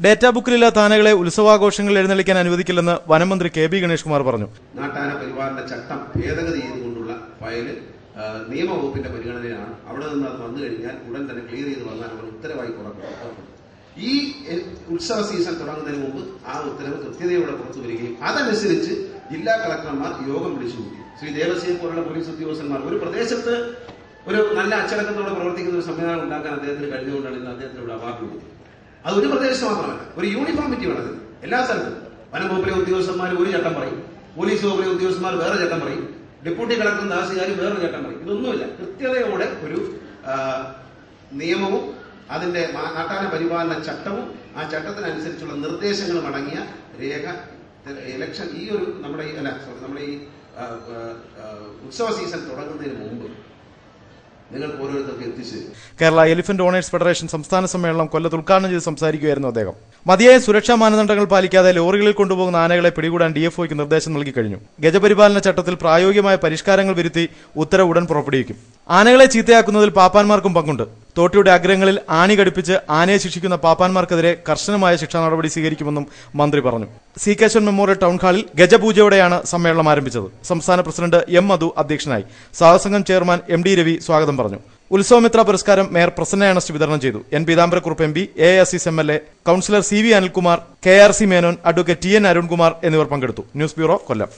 Data ബുക്കിലില്ലാത്ത ആനകളെ ഉത്സവാഘോഷങ്ങളിൽ എഴുന്നള്ളിക്കാൻ അനുവദിക്കില്ലെന്ന് വനമന്ത്രി KB. Ganesh Kumar പറഞ്ഞു. നാട്ടാന പരിപാലന ചട്ടം ഭേദഗതി ചെയ്തുകൊണ്ടുള്ള ഫയല് നിയമവകുപ്പിന്റെ പരിഗണനയാണ്. അവിടെ നിന്ന് അത് വന്നു കഴിഞ്ഞാൽ ഉടൻ തന്നെ ക്ലിയർ ചെയ്ത് വന്നാൽ അവർ ഉത്തരവായി പുറപ്പെടും. ഈ ഉത്സവ സീസൺ തുടങ്ങുന്നതിന് മുമ്പ് ആ ഉത്തരവ് കൃത്യതയോടെ പുറത്തു വരികയും അതനുസരിച്ച് ജില്ലാ കളക്ടർമാർ യോഗം വിളിച്ചുകൂടി. ശ്രീ ദേവസ്വം പോലുള്ള പോലീസ് ഉദ്യോഗസ്ഥന്മാർ ഒരു പ്രദേശത്ത് ഒരു നല്ല അച്ചടക്കത്തോടെ പ്രവർത്തിക്കുന്ന ഒരു സംവിധാനം ഉണ്ടാക്കാൻ അദ്ദേഹത്തിന് കഴിഞ്ഞുകൊണ്ടാണ് ഇന്ന് അദ്ദേഹത്തിനുള്ള അവാർഡ് കൊടുത്തത്. അത് ഒരു പ്രദേശത്ത് മാത്രമല്ല, ഒരു യൂണിഫോമിറ്റി വേണം എല്ലാ സ്ഥലത്തും. വനംവകുപ്പിലെ ഉദ്യോഗസ്ഥന്മാർ ഒരു ചട്ടം പറയും, പോലീസ് വകുപ്പിലെ ഉദ്യോഗസ്ഥന്മാർ വേറെ ചട്ടം പറയും, ഡെപ്യൂട്ടി കളക്ടറും തഹസിൽദാരും വേറെ ചട്ടം പറയും. ഇതൊന്നുമില്ല. കൃത്യതയോടെ ഒരു നിയമവും അതിന്റെ നാട്ടാന പരിപാലന ചട്ടവും ആ ചട്ടത്തിനനുസരിച്ചുള്ള നിർദ്ദേശങ്ങളും അടങ്ങിയ രേഖ ഇലക്ഷൻ ഈ ഒരു നമ്മുടെ ഈ ഉത്സവ സീസൺ തുടങ്ങുന്നതിന് മുമ്പ് നിങ്ങൾക്ക് ഓരോരുത്തർക്ക് എത്തിച്ചു. കേരള എലിഫന്റ് ഓണേഴ്സ് ഫെഡറേഷൻ സംസ്ഥാന സമ്മേളനം കൊല്ലത്ത് ഉദ്ഘാടനം ചെയ്ത് സംസാരിക്കുകയായിരുന്നു അദ്ദേഹം. മതിയായ സുരക്ഷാ മാനദണ്ഡങ്ങൾ പാലിക്കാതെ ലോറികളിൽ കൊണ്ടുപോകുന്ന ആനകളെ പിടികൂടാൻ ഡിഎഫ്ഒയ്ക്ക് നിർദ്ദേശം നൽകി കഴിഞ്ഞു. ഗജപരിപാലന ചട്ടത്തിൽ പ്രായോഗികമായ പരിഷ്കാരങ്ങൾ വരുത്തി ഉത്തരവ് ഉടൻ പുറപ്പെടുവിക്കും. ആനകളെ ചീത്തയാക്കുന്നതിൽ പാപ്പാന്മാർക്കും പങ്കുണ്ട്. തോട്ടിയുടെ അഗ്രങ്ങളിൽ ആണി ഘടിപ്പിച്ച് ആനയെ ശിക്ഷിക്കുന്ന പാപ്പാന്മാർക്കെതിരെ കർശനമായ ശിക്ഷാ നടപടി സ്വീകരിക്കുമെന്നും മന്ത്രി പറഞ്ഞു. സി കേശവൻ മെമ്മോറിയൽ ടൗൺ ഹാളിൽ ഗജപൂജയോടെയാണ് സമ്മേളനം ആരംഭിച്ചത്. സംസ്ഥാന പ്രസിഡന്റ് എം മധു അധ്യക്ഷനായി. സാഹസംഘം ചെയർമാൻ എം ഡി രവി സ്വാഗതം പറഞ്ഞു. ഉത്സവമിത്ര പുരസ്കാരം മേയർ പ്രസന്ന ഏണസ്റ്റ് വിതരണം ചെയ്തു. N Peethambarakurup M P, A Azeez MLA, councillor C V Anilkumar, K R C Menon, advocate T N Arunkumar എന്നിവർ പങ്കെടുത്തു. ന്യൂസ് ബ്യൂറോ, കൊല്ലം.